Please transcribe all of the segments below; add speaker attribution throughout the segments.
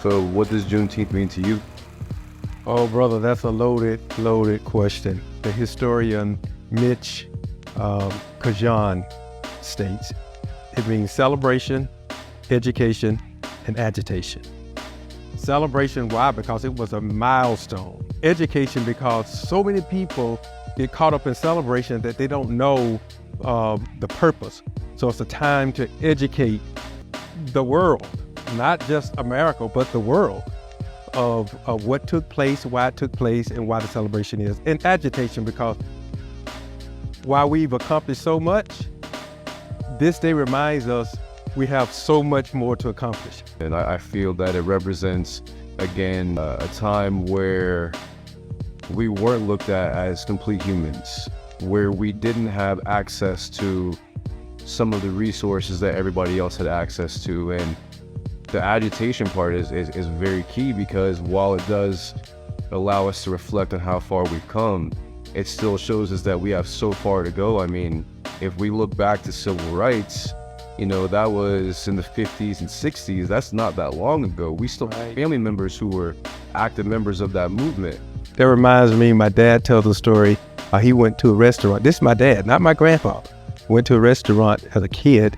Speaker 1: So what does Juneteenth mean to you?
Speaker 2: Oh, brother, that's a loaded question. The historian Mitch Kajan states, it means celebration, education, and agitation. Celebration, why? Because it was a milestone. Education, because so many people get caught up in celebration that they don't know the purpose. So it's a time to educate the world, not just America, but the world of what took place, why it took place, and why the celebration is. And agitation, because while we've accomplished so much, this day reminds us we have so much more to accomplish.
Speaker 1: And I feel that it represents, again, a time where we weren't looked at as complete humans, where we didn't have access to some of the resources that everybody else had access to. And the agitation part is very key, because while it does allow us to reflect on how far we've come, it still shows us that we have so far to go. I mean, if we look back to civil rights, you know, that was in the 50s and 60s. That's not that long ago. We still have family members who were active members of that movement.
Speaker 2: That reminds me, my dad tells a story. He went to a restaurant. This is my dad, not my grandfather. Went to a restaurant as a kid,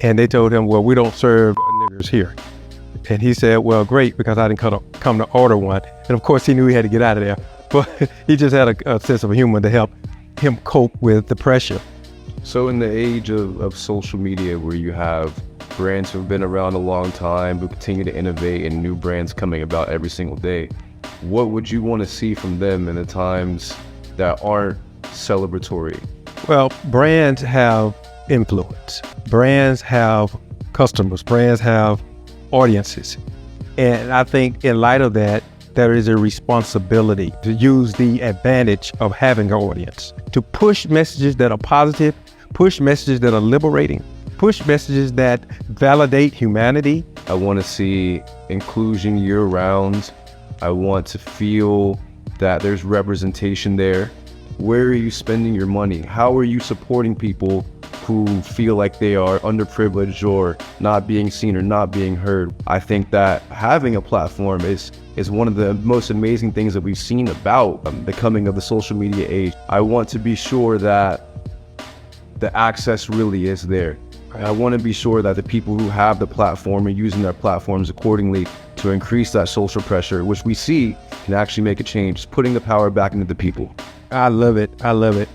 Speaker 2: and they told him, well, we don't serve niggers here. And he said, well, great, because I didn't come to order one. And of course, he knew he had to get out of there. But he just had a sense of humor to help him cope with the pressure.
Speaker 1: So in the age of social media, where you have brands who have been around a long time, who continue to innovate, and new brands coming about every single day, what would you want to see from them in the times that aren't celebratory?
Speaker 2: Well, brands have influence. Brands have customers. Brands have audiences. And I think in light of that, there is a responsibility to use the advantage of having an audience, to push messages that are positive, push messages that are liberating, push messages that validate humanity.
Speaker 1: I want to see inclusion year-round. I want to feel that there's representation there. Where are you spending your money? How are you supporting people who feel like they are underprivileged or not being seen or not being heard? I think that having a platform is one of the most amazing things that we've seen about the coming of the social media age. I want to be sure that the access really is there. I want to be sure that the people who have the platform are using their platforms accordingly to increase that social pressure, which we see can actually make a change. It's putting the power back into the people.
Speaker 2: I love it. I love it.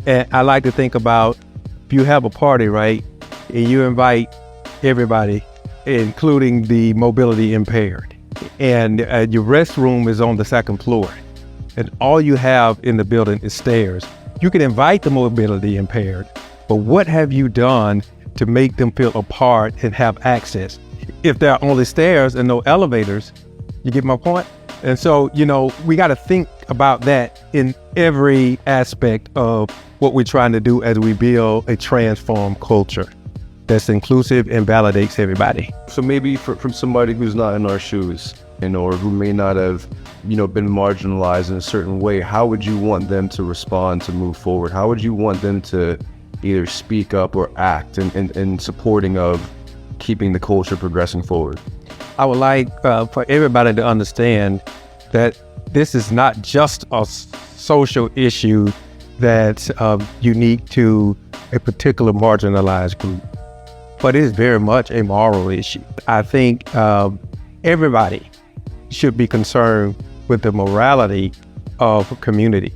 Speaker 2: And I like to think about, if you have a party, right, and you invite everybody, including the mobility impaired, and your restroom is on the second floor, and all you have in the building is stairs. You can invite the mobility impaired, but what have you done to make them feel a part and have access? If there are only stairs and no elevators, you get my point? And so, you know, we got to think about that in every aspect of what we're trying to do as we build a transformed culture that's inclusive and validates everybody.
Speaker 1: So maybe from somebody who's not in our shoes, you know, or who may not have, you know, been marginalized in a certain way, how would you want them to respond, to move forward? How would you want them to either speak up or act in supporting of keeping the culture progressing forward?
Speaker 2: I would like for everybody to understand that this is not just a social issue that's unique to a particular marginalized group, but it is very much a moral issue. I think everybody should be concerned with the morality of a community.